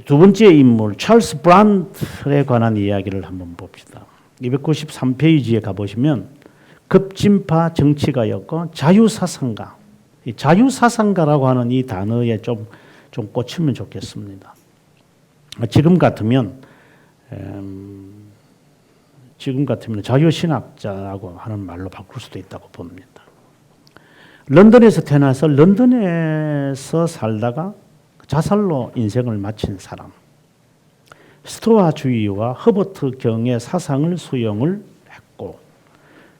두 번째 인물 찰스 브란트에 관한 이야기를 한번 봅시다. 293페이지에 가보시면 급진파 정치가였고 자유사상가. 이 자유사상가라고 하는 이 단어에 좀 꽂히면 좋겠습니다. 지금 같으면 자유신학자라고 하는 말로 바꿀 수도 있다고 봅니다. 런던에서 태어나서 런던에서 살다가 자살로 인생을 마친 사람. 스토아주의와 허버트 경의 사상을 수용을 했고,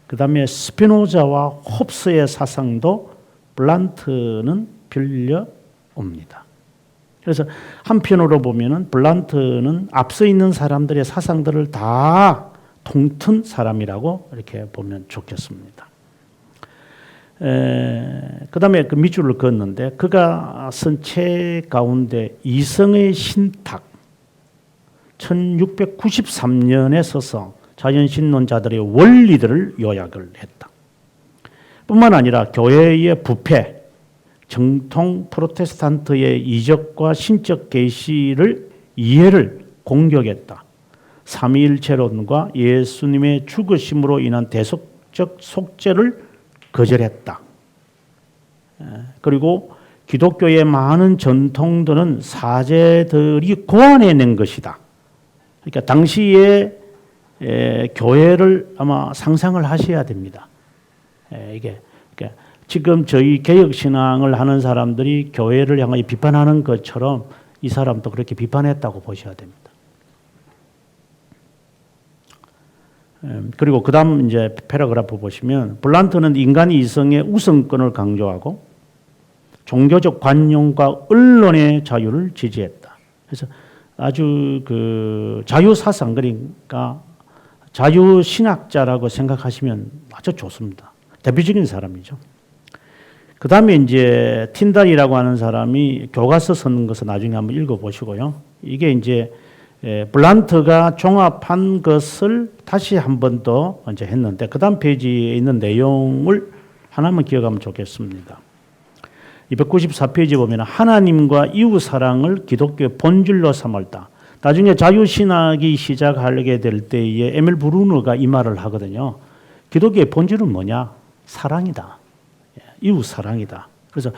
그 다음에 스피노자와 홉스의 사상도 블란트는 빌려옵니다. 그래서 한편으로 보면은 블란트는 앞서 있는 사람들의 사상들을 다 통튼 사람이라고 이렇게 보면 좋겠습니다. 그 다음에 그 밑줄을 그었는데 그가 쓴 책 가운데 이성의 신탁 1693년에 써서 자연신론자들의 원리들을 요약을 했다. 뿐만 아니라 교회의 부패, 정통 프로테스탄트의 이적과 신적 계시를 이해를 공격했다. 삼위일체론과 예수님의 죽으심으로 인한 대속적 속죄를 거절했다. 그리고 기독교의 많은 전통들은 사제들이 고안해낸 것이다. 그러니까 당시에 교회를 아마 상상을 하셔야 됩니다. 이게 그러니까 지금 저희 개혁신앙을 하는 사람들이 교회를 향하여 비판하는 것처럼 이 사람도 그렇게 비판했다고 보셔야 됩니다. 그리고 그 다음 이제 패러그래프 보시면 블란트는 인간의 이성의 우선권을 강조하고 종교적 관용과 언론의 자유를 지지했다. 그래서 아주 그 자유사상, 그러니까 자유신학자라고 생각하시면 아주 좋습니다. 대표적인 사람이죠. 그 다음에 이제 틴달이라고 하는 사람이 교과서 쓰는 것을 나중에 한번 읽어보시고요. 이게 이제 블란트가 종합한 것을 다시 한 번 더 이제 했는데 그 다음 페이지에 있는 내용을 하나만 기억하면 좋겠습니다. 294페이지 보면 하나님과 이웃 사랑을 기독교의 본질로 삼았다. 나중에 자유신학이 시작하게 될 때에 에밀 브루너가 이 말을 하거든요. 기독교의 본질은 뭐냐? 사랑이다. 이웃 사랑이다. 그래서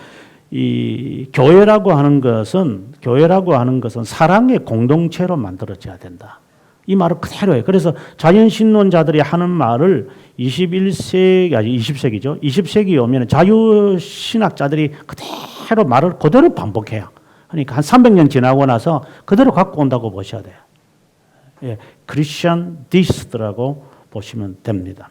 이 교회라고 하는 것은 사랑의 공동체로 만들어져야 된다. 이 말을 그대로 해요. 그래서 자연신론자들이 하는 말을 20세기죠. 20세기에 오면 자유신학자들이 그대로 말을 그대로 반복해요. 그러니까 한 300년 지나고 나서 그대로 갖고 온다고 보셔야 돼요. 예, 크리스천 디스트라고 보시면 됩니다.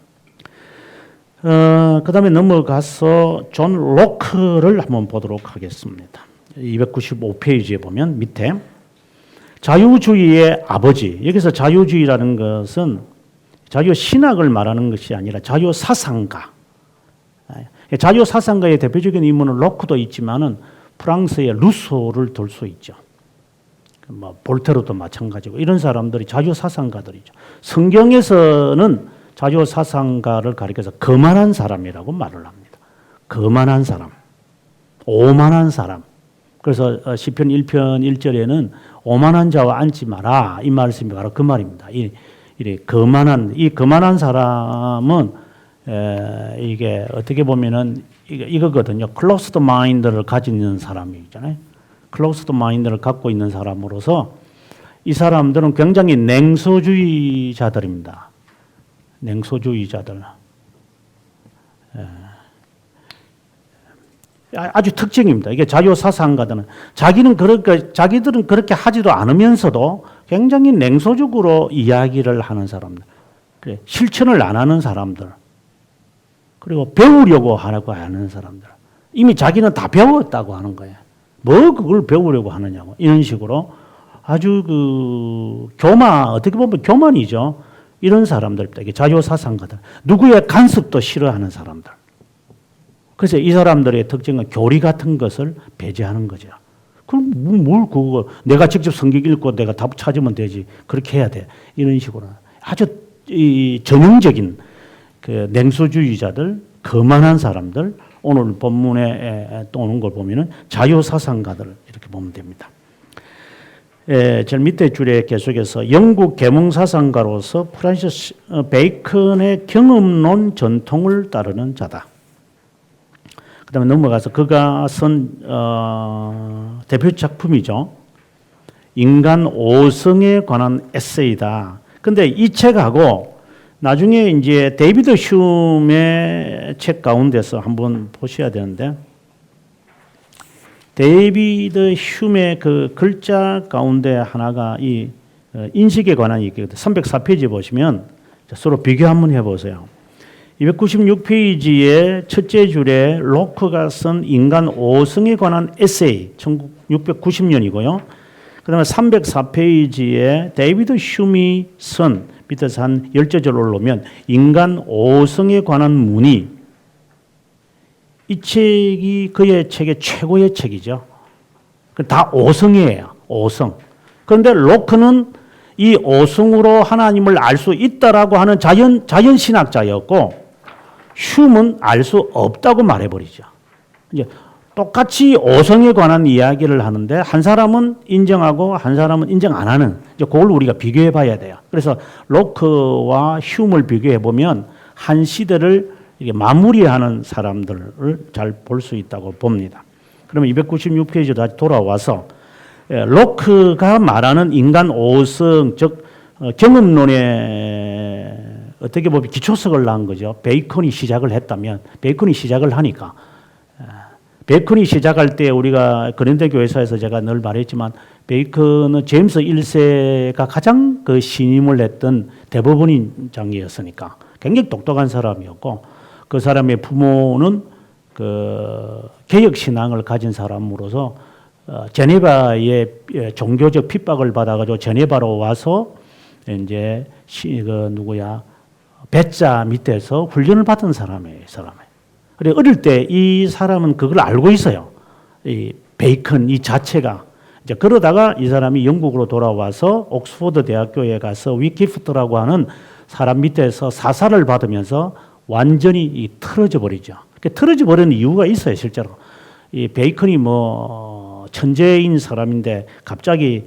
그 다음에 넘어가서 존 로크를 한번 보도록 하겠습니다. 295페이지에 보면 밑에 자유주의의 아버지, 여기서 자유주의라는 것은 자유신학을 말하는 것이 아니라 자유사상가. 자유사상가의 대표적인 인물은 로크도 있지만은 프랑스의 루소를 들 수 있죠. 뭐 볼테르도 마찬가지고 이런 사람들이 자유사상가들이죠. 성경에서는 자유사상가를 가리켜서 거만한 사람이라고 말을 합니다. 거만한 사람, 오만한 사람. 그래서 시편 1편 1절에는 오만한 자와 앉지 마라 이 말씀이 바로 그 말입니다. 이 거만한 사람은 이게 어떻게 보면은 이거거든요. closed mind를 가지고 있는 사람이 있잖아요. closed mind를 갖고 있는 사람으로서 이 사람들은 굉장히 냉소주의자들입니다. 냉소주의자들. 아주 특징입니다. 이게 자유사상가들은 자기들은 그렇게 하지도 않으면서도 굉장히 냉소적으로 이야기를 하는 사람들. 그래, 실천을 안 하는 사람들. 그리고 배우려고 하는 사람들. 이미 자기는 다 배웠다고 하는 거예요. 뭐 그걸 배우려고 하느냐고. 이런 식으로 아주 어떻게 보면 교만이죠. 이런 사람들입니다. 이게 자유사상가들. 누구의 간섭도 싫어하는 사람들. 그래서 이 사람들의 특징은 교리 같은 것을 배제하는 거죠. 그럼 뭘 그거 내가 직접 성경 읽고 내가 답 찾으면 되지. 그렇게 해야 돼. 이런 식으로 아주 전형적인 그 냉소주의자들, 거만한 사람들, 오늘 본문에 또 오는 걸 보면은 자유사상가들 이렇게 보면 됩니다. 제일 밑에 줄에 계속해서 영국 계몽사상가로서 프란시스 베이컨의 경험론 전통을 따르는 자다. 그 다음에 넘어가서 그가 쓴 대표 작품이죠. 인간 5성에 관한 에세이다. 근데 이 책하고 나중에 이제 데이비드 흉의 책 가운데서 한번 보셔야 되는데, 데이비드 흉의 그 글자 가운데 하나가 이 인식에 관한 얘기거든요. 304페이지 보시면 서로 비교 한번 해보세요. 296페이지의 첫째 줄에 로크가 쓴 인간 5성에 관한 에세이 1690년이고요. 그 다음에 304페이지에 데이비드 흉이 쓴 밑에서 한 10절 올라오면 인간 5성에 관한 문의, 이 책이 그의 책의 최고의 책이죠. 다 5성이에요. 5성. 그런데 로크는 이 5성으로 하나님을 알 수 있다라고 하는 자연신학자였고, 흉은 알 수 없다고 말해버리죠. 이제 똑같이 5성에 관한 이야기를 하는데 한 사람은 인정하고 한 사람은 인정 안 하는, 이제 그걸 우리가 비교해 봐야 돼요. 그래서 로크와 흉을 비교해 보면 한 시대를 이게 마무리하는 사람들을 잘 볼 수 있다고 봅니다. 그러면 296페이지 다시 돌아와서 로크가 말하는 인간 5성, 즉 경험론에 어떻게 보면 기초석을 낳은 거죠. 베이컨이 시작을 했다면, 베이컨이 시작을 하니까, 베이컨이 시작할 때 우리가 그린데 교회사에서 제가 늘 말했지만, 베이컨은 제임스 1세가 가장 그 신임을 했던 대법원장이었으니까 굉장히 똑똑한 사람이었고, 그 사람의 부모는 그 개혁 신앙을 가진 사람으로서 제네바의 종교적 핍박을 받아가지고 제네바로 와서 이제 배자 밑에서 훈련을 받은 사람이에요, 그래 어릴 때 이 사람은 그걸 알고 있어요. 이 베이컨 이 자체가. 이제 그러다가 이 사람이 영국으로 돌아와서 옥스퍼드 대학교에 가서 위키프트라고 하는 사람 밑에서 사사를 받으면서 완전히 틀어져 버리죠. 틀어져 버리는 이유가 있어요, 실제로. 이 베이컨이 뭐 천재인 사람인데 갑자기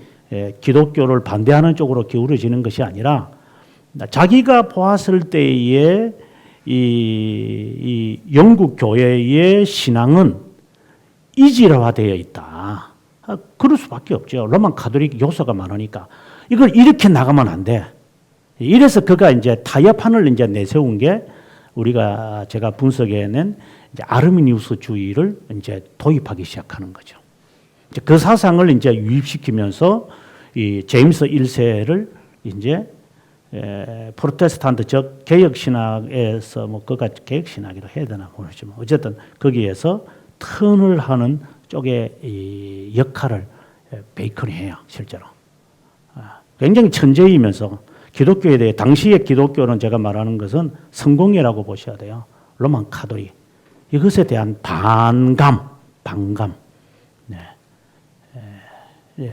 기독교를 반대하는 쪽으로 기울어지는 것이 아니라, 자기가 보았을 때에 이 영국 교회의 신앙은 이질화되어 있다. 그럴 수밖에 없죠. 로만 가톨릭 요소가 많으니까 이걸 이렇게 나가면 안 돼. 이래서 그가 이제 타협판을 이제 내세운 게 제가 분석해낸 이제 아르미니우스주의를 이제 도입하기 시작하는 거죠. 이제 그 사상을 이제 유입시키면서 이 제임스 1세를 이제 프로테스탄트적 개혁신학에서 뭐 그가 개혁신학이라고 해야 되나 모르지만 어쨌든 거기에서 턴을 하는 쪽의 이 역할을 베이컨이 해요, 실제로. 굉장히 천재이면서 기독교에 대해, 당시의 기독교는 제가 말하는 것은 성공회라고 보셔야 돼요. 로만 가톨릭. 이것에 대한 반감. 네.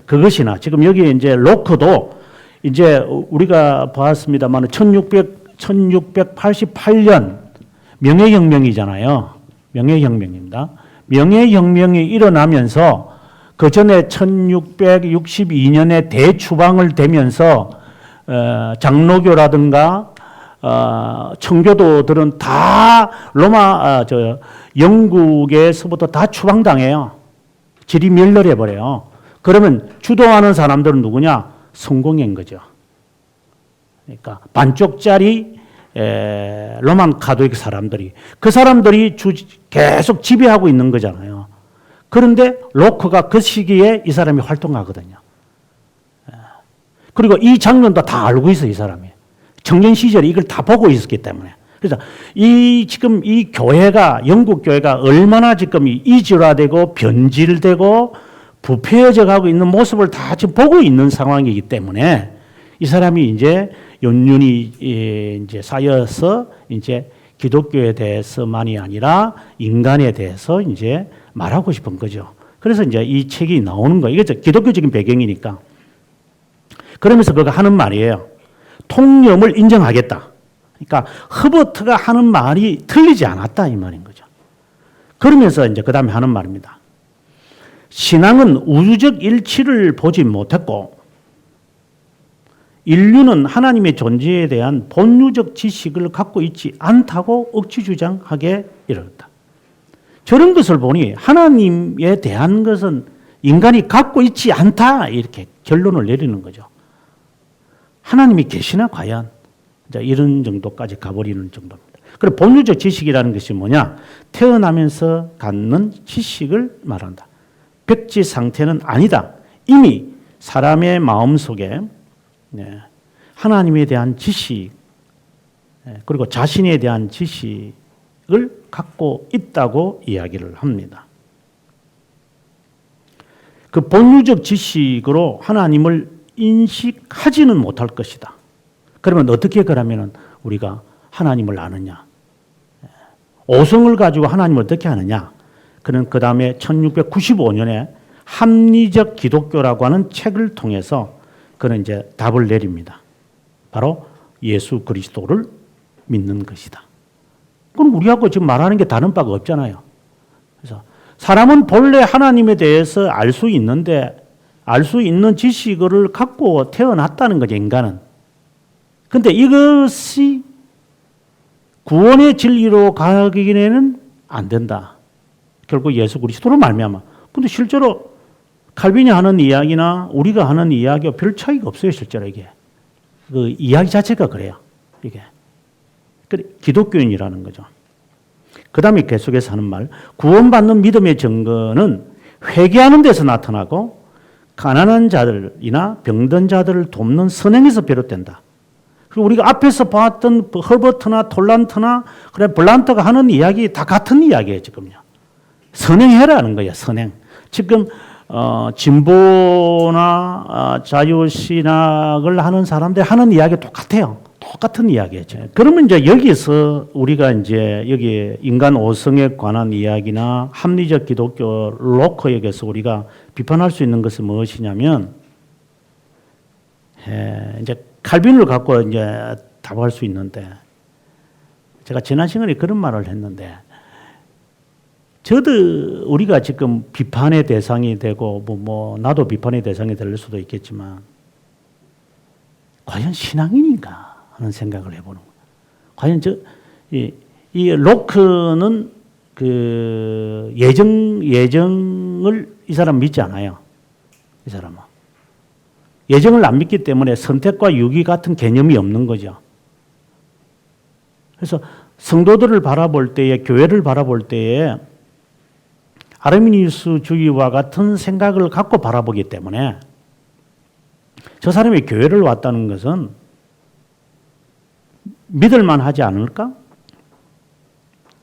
그것이나 지금 여기 이제 로크도 이제 우리가 봤습니다만 1688년 명예혁명이잖아요. 명예혁명입니다. 명예혁명이 일어나면서 그 전에 1662년에 대추방을 되면서 장로교라든가 청교도들은 다 영국에서부터 다 추방당해요. 질이 멸렬해 버려요. 그러면 주도하는 사람들은 누구냐? 성공인 거죠. 그러니까 반쪽짜리 로만 가톨릭 사람들이, 그 사람들이 계속 지배하고 있는 거잖아요. 그런데 로크가 그 시기에 이 사람이 활동하거든요. 그리고 이 장면도 다 알고 있어요, 이 사람이. 청년 시절에 이걸 다 보고 있었기 때문에. 그래서 지금 이 교회가, 영국 교회가 얼마나 지금 이질화되고 변질되고 부패해져 가고 있는 모습을 다 지금 보고 있는 상황이기 때문에 이 사람이 이제 연륜이 이제 쌓여서 이제 기독교에 대해서만이 아니라 인간에 대해서 이제 말하고 싶은 거죠. 그래서 이제 이 책이 나오는 거예요. 이게 기독교적인 배경이니까. 그러면서 그가 하는 말이에요. 통념을 인정하겠다. 그러니까 허버트가 하는 말이 틀리지 않았다 이 말인 거죠. 그러면서 이제 그 다음에 하는 말입니다. 신앙은 우주적 일치를 보지 못했고 인류는 하나님의 존재에 대한 본유적 지식을 갖고 있지 않다고 억지 주장하게 이르렀다. 저런 것을 보니 하나님에 대한 것은 인간이 갖고 있지 않다 이렇게 결론을 내리는 거죠. 하나님이 계시나 과연? 이런 정도까지 가버리는 정도입니다. 그리고 본유적 지식이라는 것이 뭐냐? 태어나면서 갖는 지식을 말한다. 백지 상태는 아니다. 이미 사람의 마음속에 하나님에 대한 지식 그리고 자신에 대한 지식을 갖고 있다고 이야기를 합니다. 그 본유적 지식으로 하나님을 인식하지는 못할 것이다. 그러면 어떻게 그러면 우리가 하나님을 아느냐? 오성을 가지고 하나님을 어떻게 아느냐? 그는 그 다음에 1695년에 합리적 기독교라고 하는 책을 통해서 그는 이제 답을 내립니다. 바로 예수 그리스도를 믿는 것이다. 그럼 우리하고 지금 말하는 게 다른 바가 없잖아요. 그래서 사람은 본래 하나님에 대해서 알 수 있는데 알 수 있는 지식을 갖고 태어났다는 거죠, 인간은. 근데 이것이 구원의 진리로 가기에는 안 된다. 결국 예수 그리스도로 말미암아. 근데 실제로 칼빈이 하는 이야기나 우리가 하는 이야기와 별 차이가 없어요, 실제로 이게. 그 이야기 자체가 그래요, 이게. 기독교인이라는 거죠. 그 다음에 계속해서 하는 말, 구원받는 믿음의 증거는 회개하는 데서 나타나고 가난한 자들이나 병든 자들을 돕는 선행에서 비롯된다. 그리고 우리가 앞에서 봤던 허버트나 톨란트나 그래 블란트가 하는 이야기 다 같은 이야기예요, 지금요. 선행해라는 거예요, 선행. 지금 진보나 자유신학을 하는 사람들 하는 이야기 똑같아요. 똑같은 이야기죠. 그러면 이제 여기서 우리가 이제 여기 인간 오성에 관한 이야기나 합리적 기독교 로커에게서 우리가 비판할 수 있는 것은 무엇이냐면 이제 칼빈을 갖고 이제 답할 수 있는데 제가 지난 시간에 그런 말을 했는데 저도 우리가 지금 비판의 대상이 되고 뭐 나도 비판의 대상이 될 수도 있겠지만 과연 신앙인인가 하는 생각을 해보는 거예요. 과연 이 로크는 그 예정을 이 사람 믿지 않아요. 이 사람은 예정을 안 믿기 때문에 선택과 유기 같은 개념이 없는 거죠. 그래서 성도들을 바라볼 때에 교회를 바라볼 때에 아르미니우스주의와 같은 생각을 갖고 바라보기 때문에 저 사람이 교회를 왔다는 것은 믿을만 하지 않을까?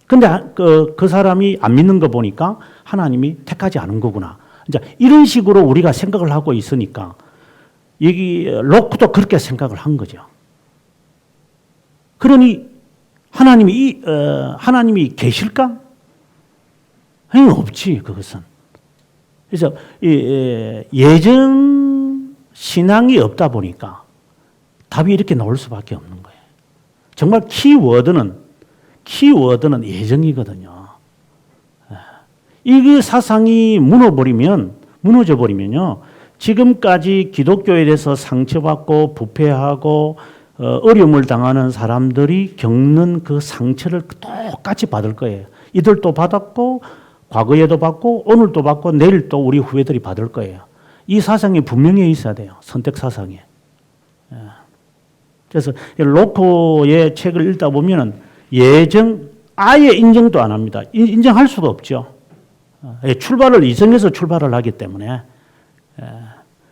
근데 그 사람이 안 믿는 거 보니까 하나님이 택하지 않은 거구나. 이제 이런 식으로 우리가 생각을 하고 있으니까 여기 로크도 그렇게 생각을 한 거죠. 그러니 하나님이 계실까? 아니, 없지, 그것은. 그래서 예정 신앙이 없다 보니까 답이 이렇게 나올 수밖에 없는 거예요. 정말 키워드는 예정이거든요. 이 사상이 무너져 버리면요. 지금까지 기독교에 대해서 상처받고 부패하고 어려움을 당하는 사람들이 겪는 그 상처를 똑같이 받을 거예요. 이들도 받았고 과거에도 받고 오늘도 받고 내일 또 우리 후배들이 받을 거예요. 이 사상이 분명히 있어야 돼요. 선택 사상에. 그래서 로코의 책을 읽다 보면은 아예 인정도 안 합니다. 인정할 수가 없죠. 이성에서 출발을 하기 때문에.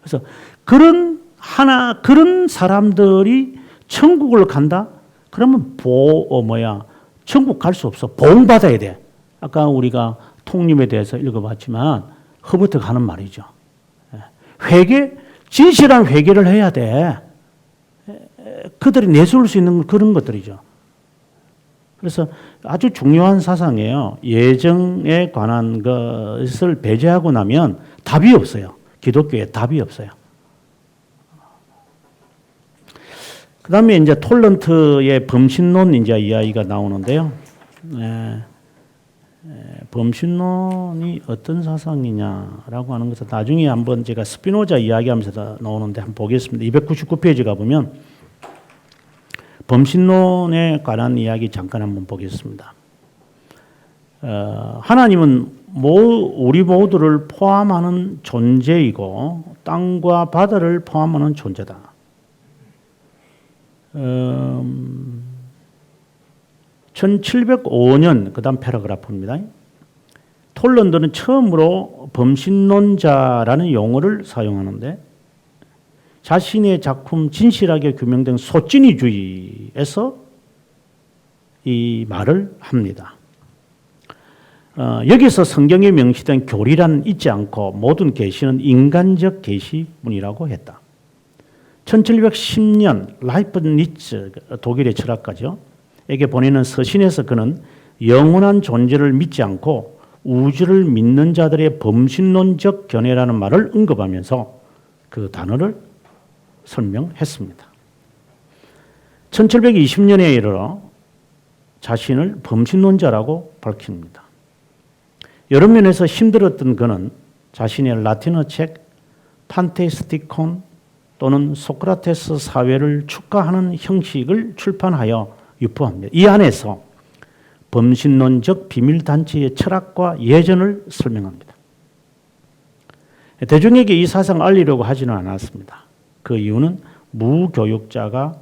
그래서 그런 사람들이 천국을 간다? 그러면 천국 갈 수 없어. 보응받아야 돼. 아까 우리가 통립에 대해서 읽어봤지만 허버트가 하는 말이죠. 진실한 회개를 해야 돼. 그들이 내세울 수 있는 그런 것들이죠. 그래서 아주 중요한 사상이에요. 예정에 관한 것을 배제하고 나면 답이 없어요. 기독교에 답이 없어요. 그 다음에 이제 톨런트의 범신론 이야기가 나오는데요. 범신론이 어떤 사상이냐라고 하는 것은 나중에 한번 제가 스피노자 이야기하면서 나오는데 한번 보겠습니다. 299페이지 가보면 범신론에 관한 이야기 잠깐 한번 보겠습니다. 하나님은 우리 모두를 포함하는 존재이고 땅과 바다를 포함하는 존재다. 1705년 그 다음 패러그래프입니다. 톨런드는 처음으로 범신론자라는 용어를 사용하는데 자신의 작품 진실하게 규명된 소진이주의에서 이 말을 합니다. 여기서 성경에 명시된 교리란 있지 않고 모든 계시는 인간적 계시문이라고 했다. 1710년 라이프니츠 독일의 철학가죠. 에게 보내는 서신에서 그는 영원한 존재를 믿지 않고 우주를 믿는 자들의 범신론적 견해라는 말을 언급하면서 그 단어를 설명했습니다. 1720년에 이르러 자신을 범신론자라고 밝힙니다. 여러 면에서 힘들었던 그는 자신의 라틴어 책 판테스티콘 또는 소크라테스 사회를 축가하는 형식을 출판하여 유포합니다. 이 안에서 범신론적 비밀단체의 철학과 예전을 설명합니다. 대중에게 이 사상을 알리려고 하지는 않았습니다. 그 이유는 무교육자는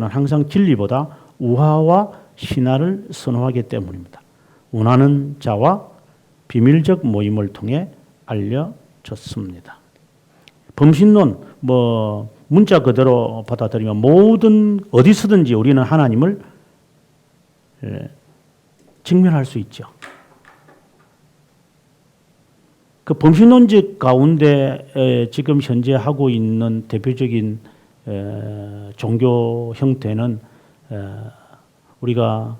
항상 진리보다 우화와 신화를 선호하기 때문입니다. 원하는 자와 비밀적 모임을 통해 알려졌습니다. 범신론, 문자 그대로 받아들이면 모든 어디서든지 우리는 하나님을 직면할 수 있죠. 그 범신론적 가운데 지금 현재 하고 있는 대표적인 종교 형태는 우리가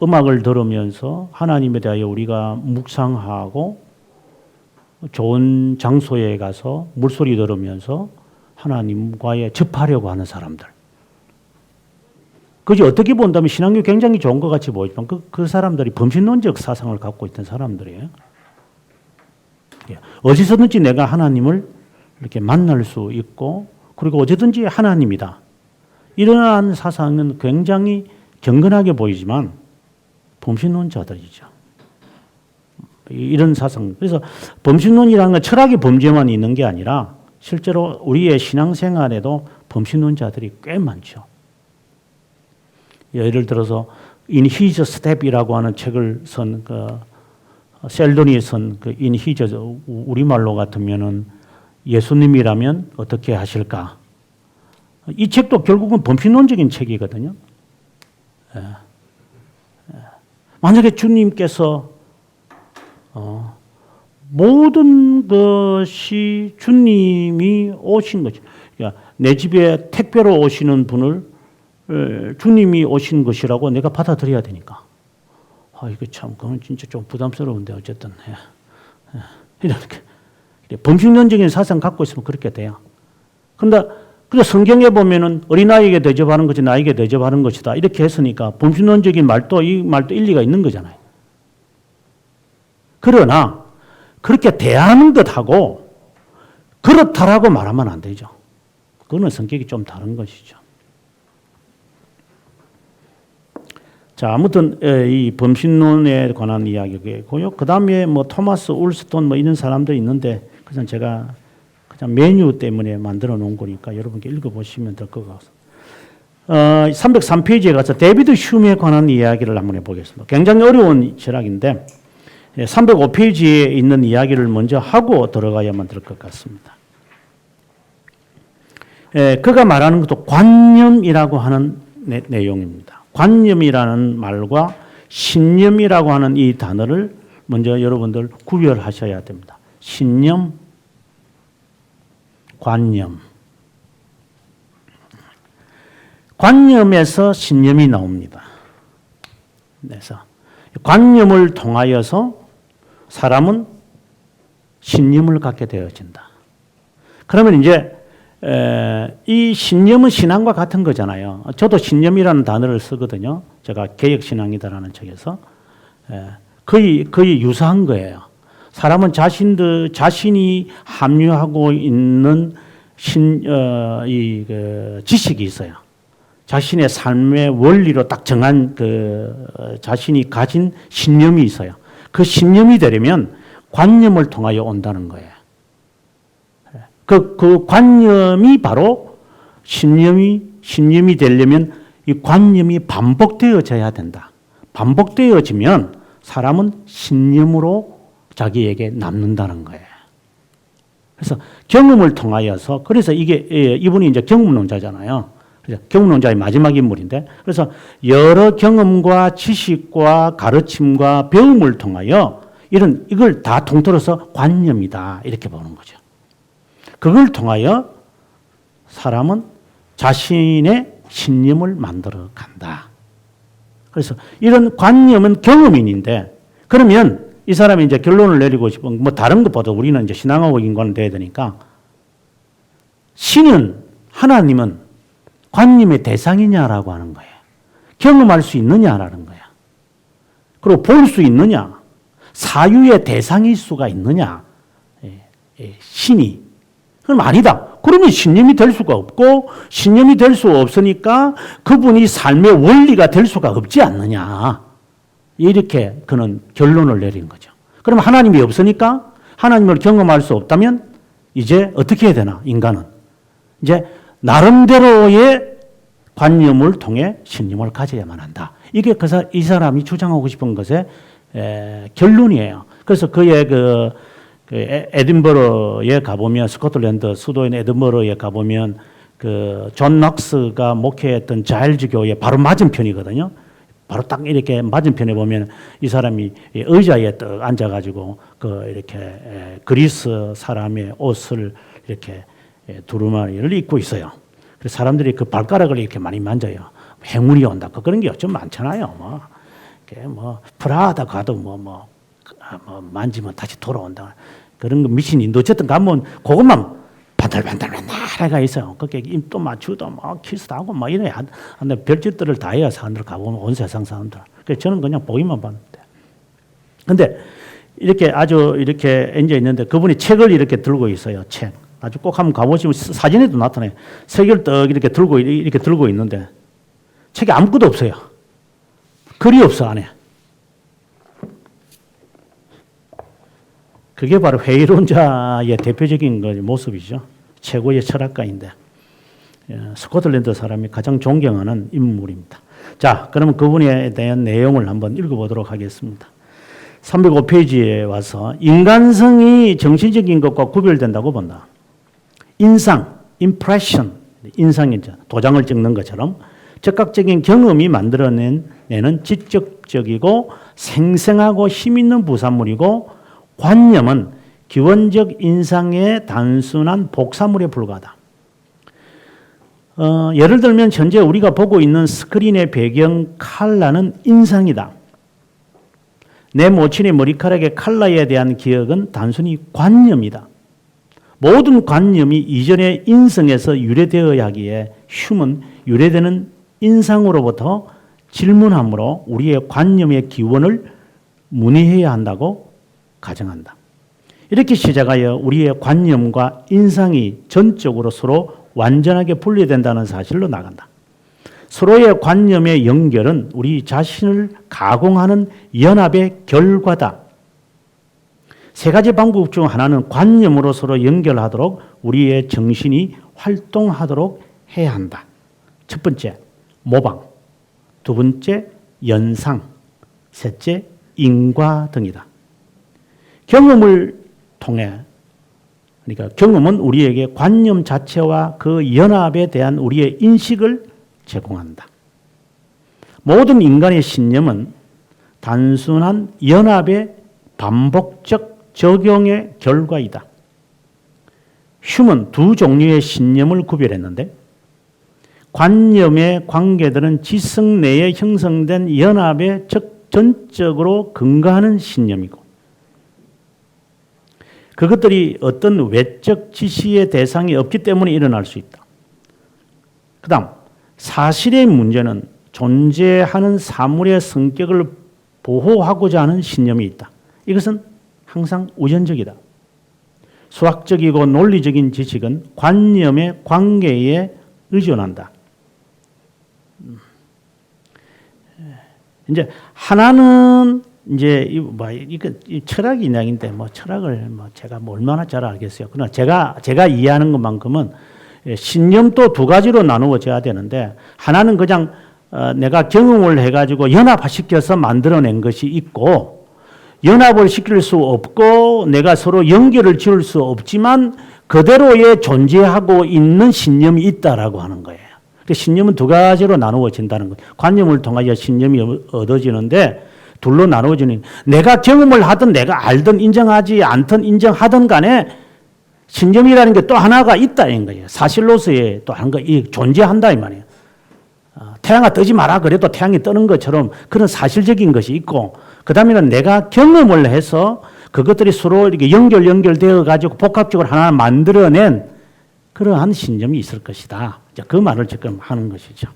음악을 들으면서 하나님에 대하여 우리가 묵상하고 좋은 장소에 가서 물소리 들으면서 하나님과의 접하려고 하는 사람들. 그것이 어떻게 본다면 신앙이 굉장히 좋은 것 같이 보이지만 그 사람들이 범신론적 사상을 갖고 있던 사람들이에요. 어디서든지 내가 하나님을 이렇게 만날 수 있고 그리고 어디든지 하나님이다. 이러한 사상은 굉장히 경건하게 보이지만 범신론자들이죠. 이런 사상. 그래서 범신론이라는 건 철학의 범죄만 있는 게 아니라 실제로 우리의 신앙생활에도 범신론자들이 꽤 많죠. 예를 들어서 In His Step이라고 하는 책을 쓴 셀돈이 쓴 In His 우리말로 같으면은 예수님이라면 어떻게 하실까? 이 책도 결국은 범신론적인 책이거든요. 만약에 주님께서 모든 것이 주님이 오신 거죠. 그러니까 내 집에 택배로 오시는 분을 주님이 오신 것이라고 내가 받아들여야 되니까. 이거 참, 그건 진짜 좀 부담스러운데 어쨌든. 이렇게 범신론적인 사상 갖고 있으면 그렇게 돼요. 그런데 성경에 보면은 어린아이에게 대접하는 것이 나에게 대접하는 것이다. 이렇게 했으니까 범신론적인 말도 이 말도 일리가 있는 거잖아요. 그러나 그렇게 대하는 듯하고 그렇다라고 말하면 안 되죠. 그거는 성격이 좀 다른 것이죠. 자, 아무튼 이 범신론에 관한 이야기고요. 그 다음에 토마스 울스톤 이런 사람들이 있는데 그냥 제가 그냥 메뉴 때문에 만들어 놓은 거니까 여러분께 읽어보시면 될 것 같습니다. 303페이지에 가서 데이비드 휴메에 관한 이야기를 한번 해보겠습니다. 굉장히 어려운 철학인데 305페이지에 있는 이야기를 먼저 하고 들어가야만 될 것 같습니다. 그가 말하는 것도 관념이라고 하는 내용입니다. 관념이라는 말과 신념이라고 하는 이 단어를 먼저 여러분들 구별하셔야 됩니다. 신념, 관념. 관념에서 신념이 나옵니다. 그래서 관념을 통하여서 사람은 신념을 갖게 되어진다. 그러면 이제 이 신념은 신앙과 같은 거잖아요. 저도 신념이라는 단어를 쓰거든요. 제가 개혁신앙이다라는 책에서. 거의 유사한 거예요. 사람은 자신이 함유하고 있는 지식이 있어요. 자신의 삶의 원리로 딱 정한 자신이 가진 신념이 있어요. 그 신념이 되려면 관념을 통하여 온다는 거예요. 그 관념이 바로 신념이 되려면 이 관념이 반복되어져야 된다. 반복되어지면 사람은 신념으로 자기에게 남는다는 거예요. 그래서 경험을 통하여서, 그래서 이분이 이제 경험론자잖아요. 그래서 경험론자의 마지막 인물인데, 그래서 여러 경험과 지식과 가르침과 배움을 통하여 이걸 다 통틀어서 관념이다. 이렇게 보는 거죠. 그걸 통하여 사람은 자신의 신념을 만들어 간다. 그래서 이런 관념은 경험인인데, 그러면 이 사람이 이제 결론을 내리고 싶은, 뭐 다른 것보다 우리는 이제 신앙하고 인과는 돼야 되니까, 하나님은 관념의 대상이냐라고 하는 거예요. 경험할 수 있느냐라는 거야. 그리고 볼 수 있느냐, 사유의 대상일 수가 있느냐, 신이. 그럼 아니다. 그러면 신념이 될 수가 없고, 신념이 될 수 없으니까 그분이 삶의 원리가 될 수가 없지 않느냐. 이렇게 그는 결론을 내린 거죠. 그럼 하나님이 없으니까, 하나님을 경험할 수 없다면 이제 어떻게 해야 되나, 인간은? 이제 나름대로의 관념을 통해 신념을 가져야만 한다. 이게 이 사람이 주장하고 싶은 것의 결론이에요. 그래서 그의 에딘버러에 가보면, 스코틀랜드 수도인 에딘버러에 가보면 존 넉스가 목회했던 자일즈 교회 바로 맞은편이거든요. 바로 딱 이렇게 맞은편에 보면 이 사람이 의자에 떡 앉아가지고 이렇게 그리스 사람의 옷을 이렇게 두루마리를 입고 있어요. 그래서 사람들이 그 발가락을 이렇게 많이 만져요. 행운이 온다. 그런 게 요즘 많잖아요. 프라하다 가도 만지면 다시 돌아온다. 그런 거 미친 인도 어쨌든 가면 그것만 반달반달반달해가 있어요. 거기에 입도 맞추도 키스도 하고 이래. 별짓들을 다 해야 사람들 가보면 온 세상 사람들. 그래서 저는 그냥 보기만 봤는데. 근데 이렇게 아주 이렇게 앉아 있는데 그분이 책을 이렇게 들고 있어요. 책. 아주 꼭 한번 가보시면 사진에도 나타나요. 책을 떡 이렇게 들고 있는데 책에 아무것도 없어요. 글이 없어 안에. 그게 바로 회의론자의 대표적인 모습이죠. 최고의 철학가인데 스코틀랜드 사람이 가장 존경하는 인물입니다. 자, 그러면 그분에 대한 내용을 한번 읽어보도록 하겠습니다. 305페이지에 와서 인간성이 정신적인 것과 구별된다고 본다. 인상, impression, 인상이죠. 도장을 찍는 것처럼 즉각적인 경험이 만들어내는 지적적이고 생생하고 힘있는 부산물이고, 관념은 기원적 인상의 단순한 복사물에 불과하다. 예를 들면 현재 우리가 보고 있는 스크린의 배경 컬러는 인상이다. 내 모친의 머리카락의 컬러에 대한 기억은 단순히 관념이다. 모든 관념이 이전의 인성에서 유래되어야 하기에 흉은 유래되는 인상으로부터 질문함으로 우리의 관념의 기원을 문의해야 한다고 가정한다. 이렇게 시작하여 우리의 관념과 인상이 전적으로 서로 완전하게 분리된다는 사실로 나간다. 서로의 관념의 연결은 우리 자신을 가공하는 연합의 결과다. 세 가지 방법 중 하나는 관념으로 서로 연결하도록 우리의 정신이 활동하도록 해야 한다. 첫 번째, 모방. 두 번째, 연상. 셋째, 인과 등이다. 경험을 통해, 그러니까 경험은 우리에게 관념 자체와 그 연합에 대한 우리의 인식을 제공한다. 모든 인간의 신념은 단순한 연합의 반복적 적용의 결과이다. 흉은 두 종류의 신념을 구별했는데, 관념의 관계들은 지성 내에 형성된 연합에 전적으로 근거하는 신념이고, 그것들이 어떤 외적 지시의 대상이 없기 때문에 일어날 수 있다. 그 다음, 사실의 문제는 존재하는 사물의 성격을 보호하고자 하는 신념이 있다. 이것은 항상 우연적이다. 수학적이고 논리적인 지식은 관념의 관계에 의존한다. 이제 하나는 이제 이거 철학 이야기인데 철학을 제가 얼마나 잘 알겠어요. 그러나 제가 이해하는 것만큼은 신념도 두 가지로 나누어져야 되는데 하나는 그냥 내가 경험을 해가지고 연합시켜서 만들어낸 것이 있고 연합을 시킬 수 없고 내가 서로 연결을 지을 수 없지만 그대로의 존재하고 있는 신념이 있다라고 하는 거예요. 신념은 두 가지로 나누어진다는 거예요. 관념을 통하여 신념이 얻어지는데 둘로 나누어지는 내가 경험을 하든 내가 알든 인정하지 않든 인정하든 간에 신념이라는 게 또 하나가 있다는 거예요. 사실로서의 또 한 거 존재한다 이 말이에요. 태양아 뜨지 마라 그래도 태양이 뜨는 것처럼 그런 사실적인 것이 있고 그 다음에는 내가 경험을 해서 그것들이 서로 이렇게 연결되어 가지고 복합적으로 하나 만들어낸 그러한 신념이 있을 것이다. 그 말을 지금 하는 것이죠.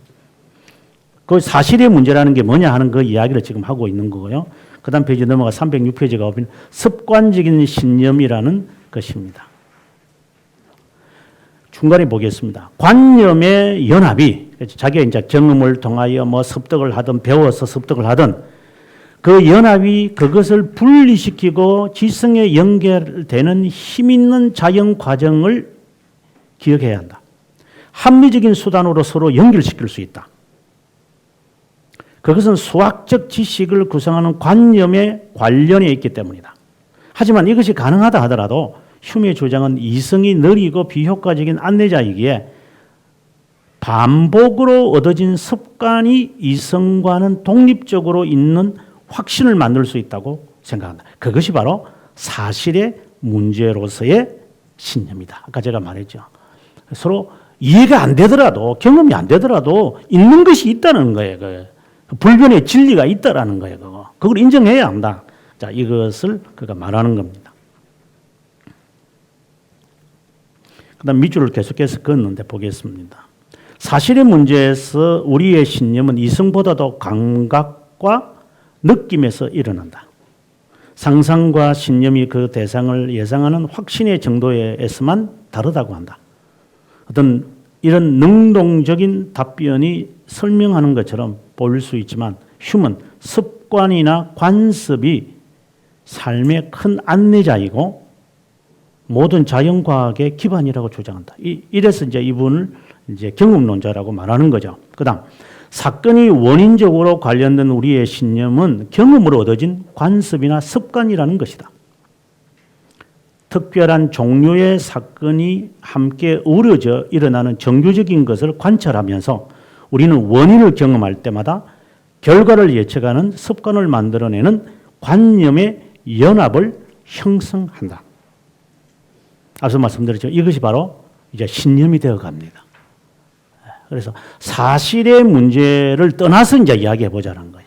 그 사실의 문제라는 게 뭐냐 하는 그 이야기를 지금 하고 있는 거고요. 그 다음 페이지 넘어가 306페이지가 보면 습관적인 신념이라는 것입니다. 중간에 보겠습니다. 관념의 연합이 자기가 이제 경험을 통하여 습득을 하든 배워서 습득을 하든 그 연합이 그것을 분리시키고 지성에 연결되는 힘 있는 자연 과정을 기억해야 한다. 합리적인 수단으로 서로 연결시킬 수 있다. 그것은 수학적 지식을 구성하는 관념에 관련해 있기 때문이다. 하지만 이것이 가능하다 하더라도 흉의 주장은 이성이 느리고 비효과적인 안내자이기에 반복으로 얻어진 습관이 이성과는 독립적으로 있는 확신을 만들 수 있다고 생각한다. 그것이 바로 사실의 문제로서의 신념이다. 아까 제가 말했죠. 서로 이해가 안 되더라도 경험이 안 되더라도 있는 것이 있다는 거예요. 그 불변의 진리가 있다라는 거예요. 그걸 인정해야 한다. 자, 이것을 그가 말하는 겁니다. 그다음 밑줄을 계속해서 긋는데 보겠습니다. 사실의 문제에서 우리의 신념은 이성보다도 감각과 느낌에서 일어난다. 상상과 신념이 그 대상을 예상하는 확신의 정도에서만 다르다고 한다. 어떤 이런 능동적인 답변이 설명하는 것처럼 보일 수 있지만 흉은 습관이나 관습이 삶의 큰 안내자이고 모든 자연과학의 기반이라고 주장한다. 이래서 이제 이분을 이제 경험론자라고 말하는 거죠. 그다음 사건이 원인적으로 관련된 우리의 신념은 경험으로 얻어진 관습이나 습관이라는 것이다. 특별한 종류의 사건이 함께 어우러져 일어나는 정규적인 것을 관찰하면서 우리는 원인을 경험할 때마다 결과를 예측하는 습관을 만들어내는 관념의 연합을 형성한다. 앞서 말씀드렸죠. 이것이 바로 이제 신념이 되어 갑니다. 그래서 사실의 문제를 떠나서 이제 이야기해 보자는 거예요.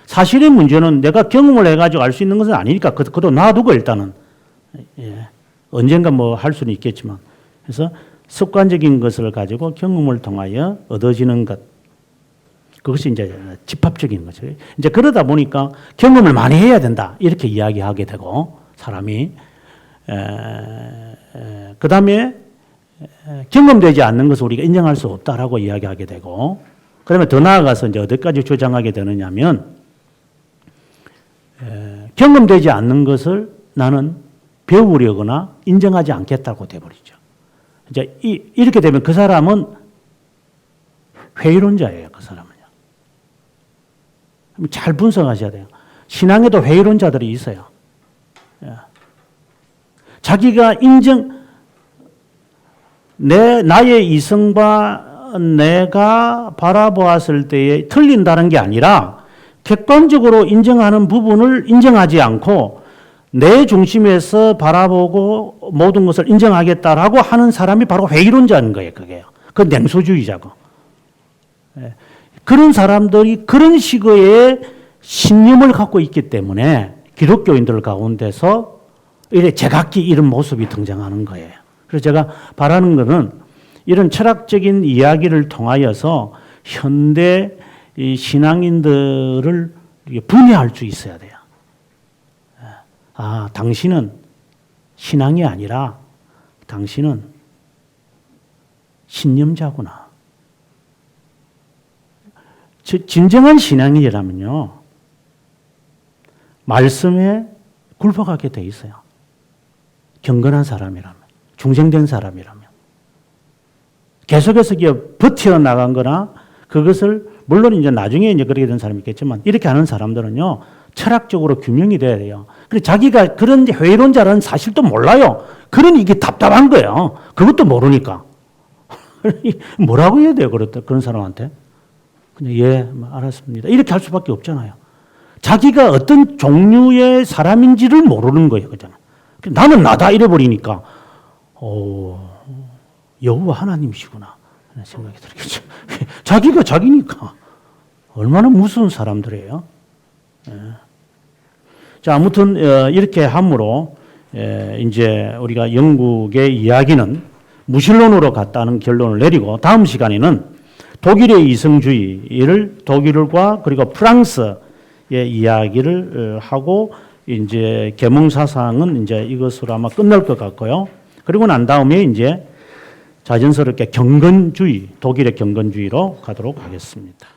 사실의 문제는 내가 경험을 해가지고 알 수 있는 것은 아니니까 그것도 놔두고 일단은 언젠가 할 수는 있겠지만 그래서 습관적인 것을 가지고 경험을 통하여 얻어지는 것 그것이 이제 집합적인 거죠. 이제 그러다 보니까 경험을 많이 해야 된다 이렇게 이야기하게 되고 사람이 그 다음에 경험되지 않는 것을 우리가 인정할 수 없다라고 이야기하게 되고 그다음에 더 나아가서 이제 어디까지 주장하게 되느냐면 경험되지 않는 것을 나는 배우려거나 인정하지 않겠다고 돼버리죠. 이제 이렇게 되면 그 사람은 회의론자예요. 그 사람은요. 잘 분석하셔야 돼요. 신앙에도 회의론자들이 있어요. 자기가 나의 이성과 내가 바라보았을 때에 틀린다는 게 아니라 객관적으로 인정하는 부분을 인정하지 않고 내 중심에서 바라보고 모든 것을 인정하겠다라고 하는 사람이 바로 회의론자인 거예요. 그게요. 그 냉소주의자고. 그런 사람들이 그런 식의 신념을 갖고 있기 때문에 기독교인들 가운데서 이래 제각기 이런 모습이 등장하는 거예요. 그래서 제가 바라는 것은 이런 철학적인 이야기를 통하여서 현대 이 신앙인들을 분해할 수 있어야 돼요. 아, 당신은 신앙이 아니라 당신은 신념자구나. 진정한 신앙이라면요, 말씀에 굴복하게 돼 있어요. 경건한 사람이라면, 중생된 사람이라면. 계속해서 버텨나간 거나 그것을, 물론 이제 나중에 이제 그렇게 된 사람이 있겠지만, 이렇게 하는 사람들은요, 철학적으로 규명이 돼야 돼요. 그래, 자기가 그런 회의론자라는 사실도 몰라요. 그러니 이게 답답한 거예요. 그것도 모르니까. 뭐라고 해야 돼요, 그런 사람한테? 그냥, 예, 알았습니다. 이렇게 할 수밖에 없잖아요. 자기가 어떤 종류의 사람인지를 모르는 거예요, 그잖아. 나는 나다 이래버리니까, 여호와 하나님이시구나 하는 생각이 들겠죠. 자기가 자기니까 얼마나 무서운 사람들이에요. 자, 아무튼 이렇게 함으로 이제 우리가 영국의 이야기는 무신론으로 갔다는 결론을 내리고, 다음 시간에는 독일의 이성주의를, 독일과 그리고 프랑스의 이야기를 하고, 이제 계몽 사상은 이제 이것으로 아마 끝날 것 같고요. 그리고 난 다음에 이제 자연스럽게 경건주의, 독일의 경건주의로 가도록 하겠습니다.